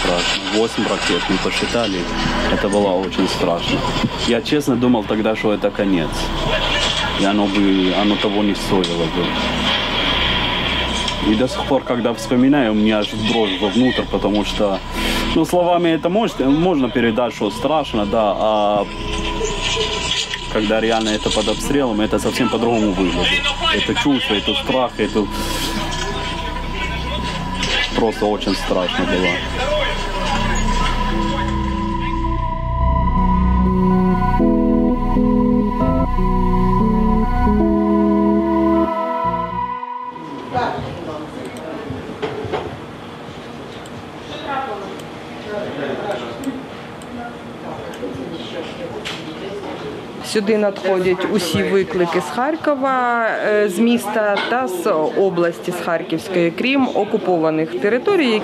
Страшно. 8 ракет, не посчитали. Это было очень страшно. Я честно думал тогда, что это конец. И оно того не стоило бы. И до сих пор, когда вспоминаю, у меня аж дрожь вовнутрь, потому что, словами это можно передать, что страшно, да, а когда реально это под обстрелом, это совсем по-другому выглядит. Это чувство, это страх, это просто очень страшно было. Сюди надходять усі виклики з Харкова, з міста та з області, з Харківської, крім окупованих територій.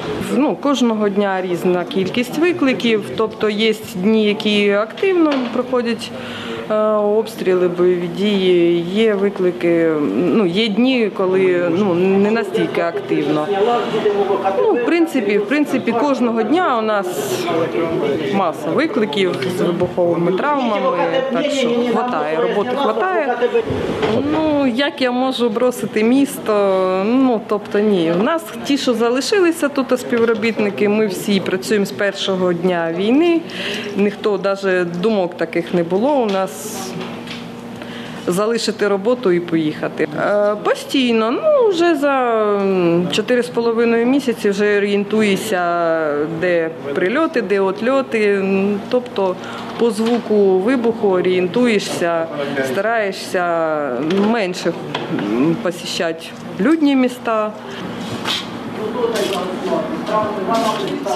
Кожного дня різна кількість викликів, тобто є дні, які активно проходять обстріли, бойові дії, є виклики, є дні, коли не настільки активно. В принципі, кожного дня у нас маса викликів з вибуховими травмами, так що роботи хватає. Як я можу бросити місто? Тобто ні. У нас ті, що залишилися тут, співробітники, ми всі працюємо з першого дня війни. Ніхто, навіть думок таких не було у нас. Залишити роботу і поїхати. Постійно, вже за 4,5 місяці вже орієнтуюся, де прильоти, де отльоти. Тобто по звуку вибуху орієнтуєшся, стараєшся менше посещати людні міста.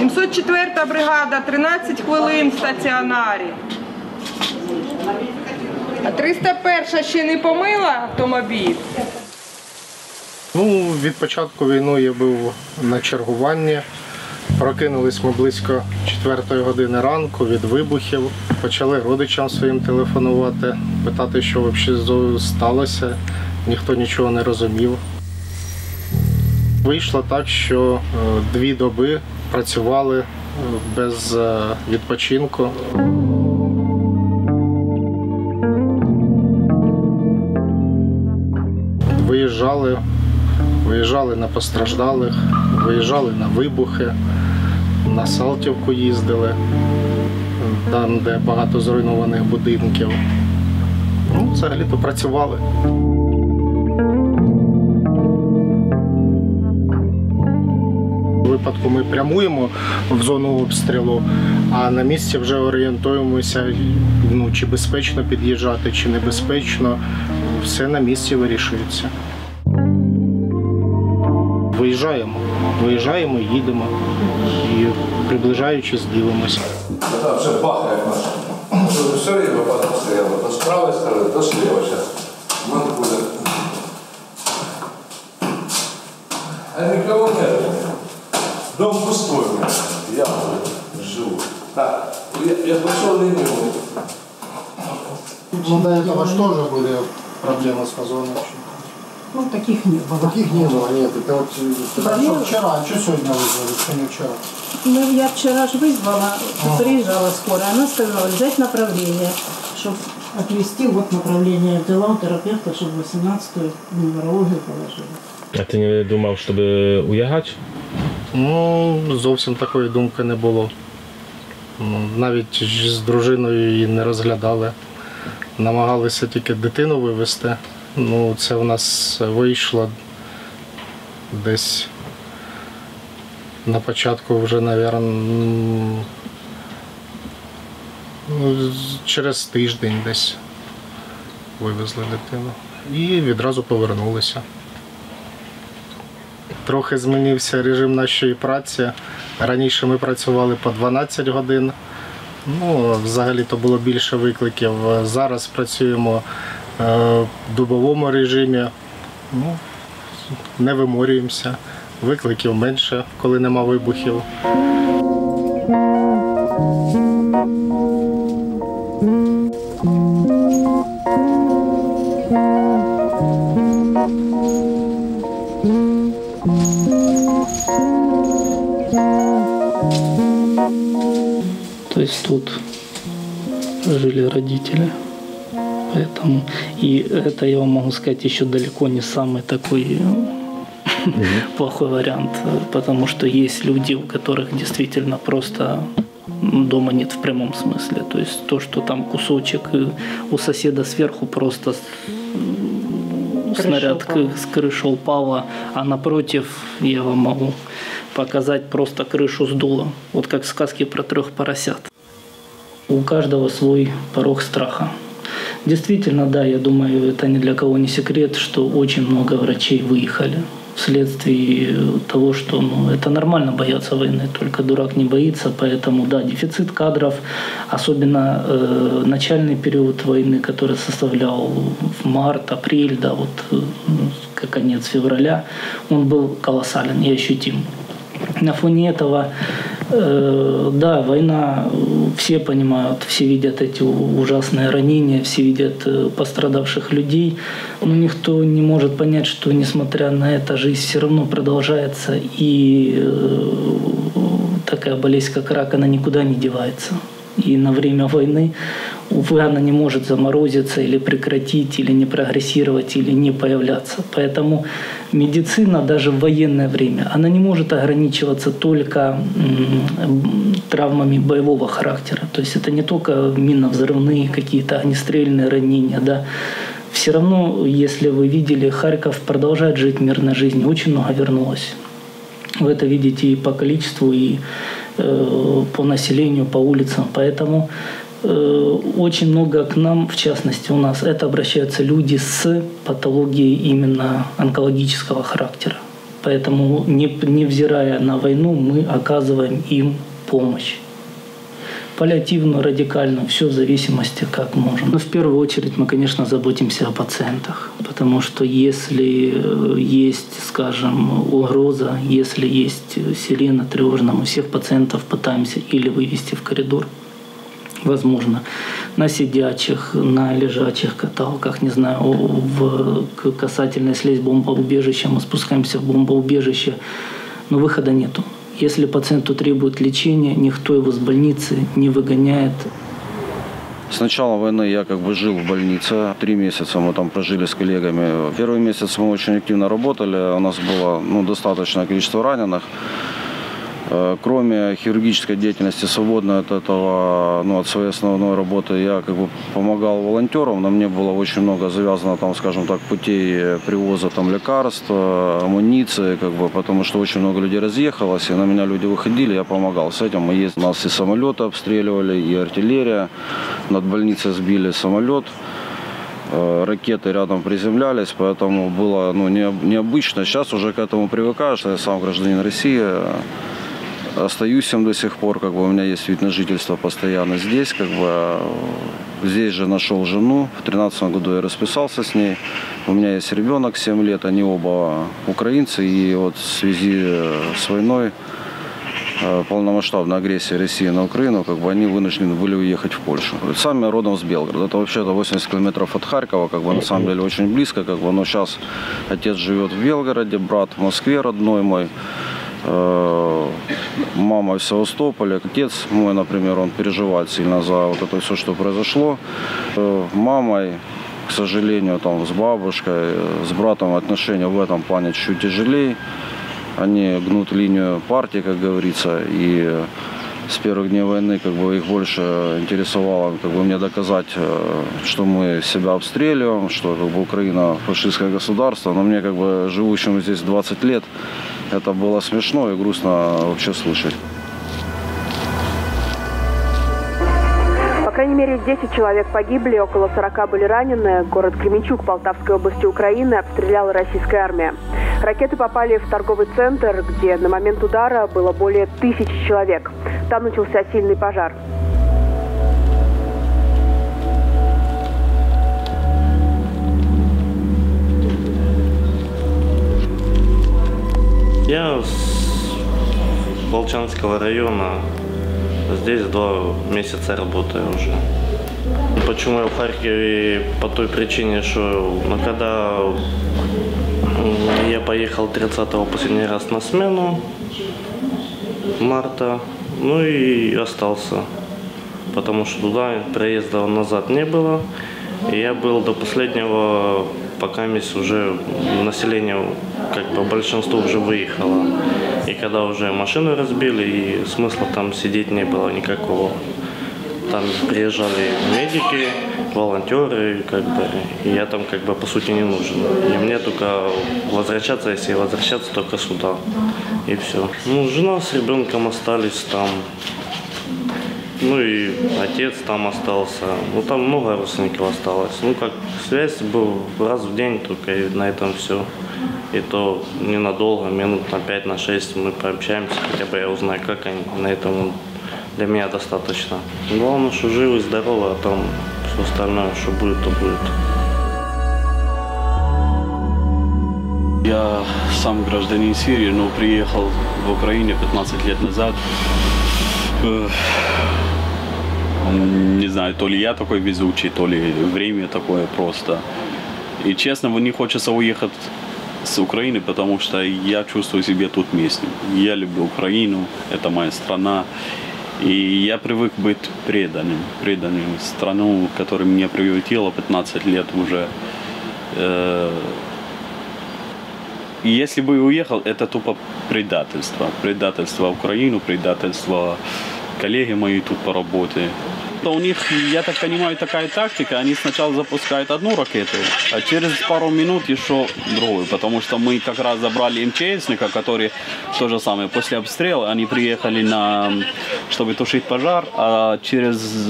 704-та бригада, 13 хвилин в стаціонарі. А 301-ша ще не помила автомобіль? Від початку війни я був на чергуванні. Прокинулись ми близько 4 години ранку від вибухів. Почали родичам своїм телефонувати, питати, що взагалі сталося. Ніхто нічого не розумів. Вийшло так, що 2 доби працювали без відпочинку. Виїжджали на постраждалих, виїжджали на вибухи, на Салтівку їздили, там, де багато зруйнованих будинків. Взагалі-то працювали. У випадку ми прямуємо в зону обстрілу, а на місці вже орієнтуємося, чи безпечно під'їжджати, чи небезпечно. Все на місці вирішується. Виїжджаємо, їдемо і приближаючись дивимося. Там все бахає як наше. Все время постріляло, то з правої сторони, то з лівої зараз. А никого нет. Дом пустой у меня. Я живу. Так, я пошел линию. До этого же тоже были проблемы с газоном? Таких не было. Таких не было, нет. Это вот что вчера, а что сегодня вызвали, что не вчера? Я вчера же вызвала, приезжала скорая, она сказала взять направление, чтобы отвезти направление в дела у терапевта, чтобы 18-ю неврологию положили. А ти не думав, щоб уїхати? Зовсім такої думки не було. Навіть з дружиною її не розглядали. Намагалися тільки дитину вивезти. Це в нас вийшло десь на початку вже, мабуть, через тиждень десь вивезли дитину. І відразу повернулися. Трохи змінився режим нашої праці. Раніше ми працювали по 12 годин. Взагалі-то було більше викликів. Зараз працюємо в добовому режимі. Ну, не виморюємося, викликів менше, коли нема вибухів. То есть тут жили родители. Поэтому, и это, я вам могу сказать, еще далеко не самый такой плохой вариант, потому что есть люди, у которых действительно просто дома нет в прямом смысле. То есть то, что там кусочек у соседа сверху просто снаряд с крыши упала, а напротив я вам могу показать, просто крышу сдуло. Вот как в сказке про 3 поросят. У каждого свой порог страха. Действительно, да, я думаю, это ни для кого не секрет, что очень много врачей выехали вследствие того, что это нормально бояться войны, только дурак не боится, поэтому, да, дефицит кадров, особенно начальный период войны, который составлял март, апрель, да, вот конец февраля, он был колоссален и ощутим. На фоне этого, да, война, все понимают, все видят эти ужасные ранения, все видят пострадавших людей, но никто не может понять, что, несмотря на это, жизнь все равно продолжается, и такая болезнь, как рак, она никуда не девается. И на время войны, увы, она не может заморозиться или прекратить, или не прогрессировать, или не появляться. Поэтому медицина даже в военное время, она не может ограничиваться только травмами боевого характера. То есть это не только минно-взрывные какие-то огнестрельные ранения, да. Все равно, если вы видели, Харьков продолжает жить мирной жизнью, очень много вернулось. Вы это видите и по количеству, и по населению, по улицам. Поэтому очень много к нам, в частности у нас, это обращаются люди с патологией именно онкологического характера. Поэтому, невзирая на войну, мы оказываем им помощь. Паллиативную, радикальную, все в зависимости, как можем. Но в первую очередь мы, конечно, заботимся о пациентах, потому что если есть, скажем, угроза, если есть сирена тревожная, мы всех пациентов пытаемся или вывести в коридор, возможно, на сидячих, на лежачих каталках, не знаю, касательно, если есть бомбоубежище, мы спускаемся в бомбоубежище, но выхода нету. Если пациенту требует лечения, никто его с больницы не выгоняет. С начала войны я жил в больнице. 3 месяца мы там прожили с коллегами. Первый месяц мы очень активно работали. У нас было достаточное количество раненых. Кроме хирургической деятельности, свободно от этого, от своей основной работы, я помогал волонтерам. На мне было очень много завязано, скажем так, путей привоза лекарств, амуниции, потому что очень много людей разъехалось, и на меня люди выходили, я помогал с этим. Мы ездили, нас и самолеты обстреливали, и артиллерия. Над больницей сбили самолет. Ракеты рядом приземлялись, поэтому было необычно. Сейчас уже к этому привыкаешь. Я сам гражданин России. Остаюсь им до сих пор, у меня есть вид на жительство постоянно здесь, здесь же нашел жену, в 2013 году я расписался с ней, у меня есть ребенок 7 лет, они оба украинцы, и вот в связи с войной, полномасштабной агрессией России на Украину, они вынуждены были уехать в Польшу. Сам я родом с Белгорода, это вообще-то 80 километров от Харькова, на самом деле очень близко, но сейчас отец живет в Белгороде, брат в Москве родной мой. Мама в Севастополе. Отец мой, например, он переживает сильно за вот это все, что произошло. Мамой, к сожалению, с бабушкой, с братом отношения в этом плане чуть тяжелее. Они гнут линию партии, как говорится, и с первых дней войны их больше интересовало мне доказать, что мы себя обстреливаем, что Украина фашистское государство. Но мне, живущему здесь 20 лет, это было смешно и грустно вообще слышать. По крайней мере, 10 человек погибли, около 40 были ранены. Город Кременчуг Полтавской области Украины обстреляла российская армия. Ракеты попали в торговый центр, где на момент удара было более 1000 человек. Там начался сильный пожар. Волчанского района. Здесь 2 месяца работаю уже. Почему я в Харькове? По той причине, что когда я поехал 30-го последний раз на смену марта, ну и остался. Потому что туда проезда назад не было. И я был до последнего, пока уже население, как бы большинство уже выехало. И когда уже машину разбили, и смысла там сидеть не было никакого. Там приезжали медики, волонтеры, как бы, и я там как бы по сути не нужен. И мне только возвращаться, если возвращаться, только сюда. И все. Ну, жена с ребенком остались там. Ну и отец там остался. Ну там много родственников осталось. Ну как связь был раз в день, только и на этом все. И то ненадолго, минут на 5, на 6 мы пообщаемся, хотя бы я узнаю, как они. На этом для меня достаточно. Главное, что живы, здоровы, а там все остальное, что будет, то будет. Я сам гражданин Сирии, но приехал в Украину 15 лет назад. Не знаю, то ли я такой везучий, то ли время такое просто. И честно, не хочется уехать с Украины, потому что я чувствую себя тут местным. Я люблю Украину, это моя страна. И я привык быть преданным страну, которая меня приютила 15 лет уже. И если бы уехал, это тупо предательство. Предательство Украину, предательство коллеги мои тут по работе. У них, я так понимаю, такая тактика. Они сначала запускают одну ракету, а через пару минут еще другую. Потому что мы как раз забрали МЧСника, который то же самое. После обстрела они приехали, чтобы тушить пожар, а через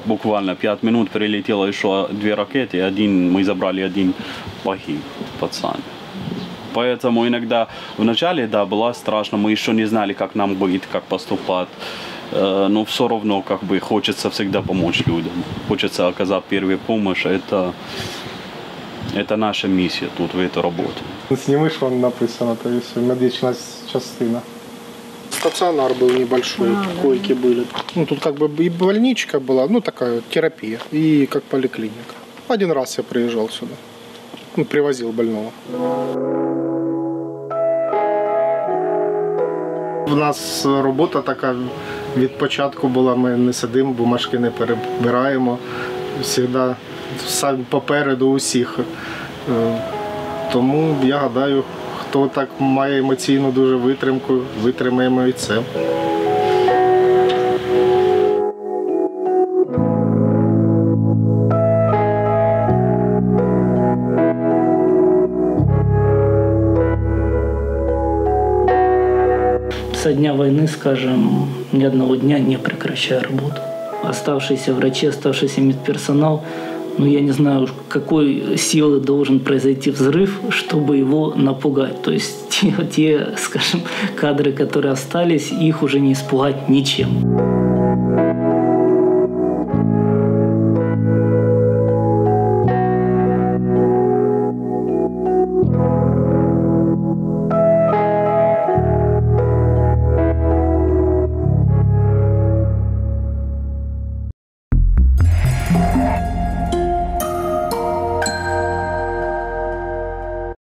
буквально 5 минут прилетело еще 2 ракеты. Мы забрали один, погиб пацан. Поэтому иногда вначале, да, было страшно. Мы еще не знали, как нам быть, как поступать. Но все равно как бы хочется всегда помочь людям. Хочется оказать первую помощь. Это наша миссия тут, в этой работе. Снимешь, вон написано, то есть медичная частина. Стационар был небольшой, койки были. Ну, тут как бы и больничка была, ну такая вот терапия, и как поликлиника. Один раз я приезжал сюда, ну, привозил больного. У нас робота така від початку була, ми не сидимо, бумажки не перебираємо, завжди сам попереду усіх. Тому я гадаю, хто так має емоційну дуже витримку, витримаємо і це. Со дня войны, скажем, ни одного дня не прекращая работу. Оставшиеся врачи, оставшийся медперсонал, ну я не знаю, какой силы должен произойти взрыв, чтобы его напугать. То есть те, скажем, кадры, которые остались, их уже не испугать ничем.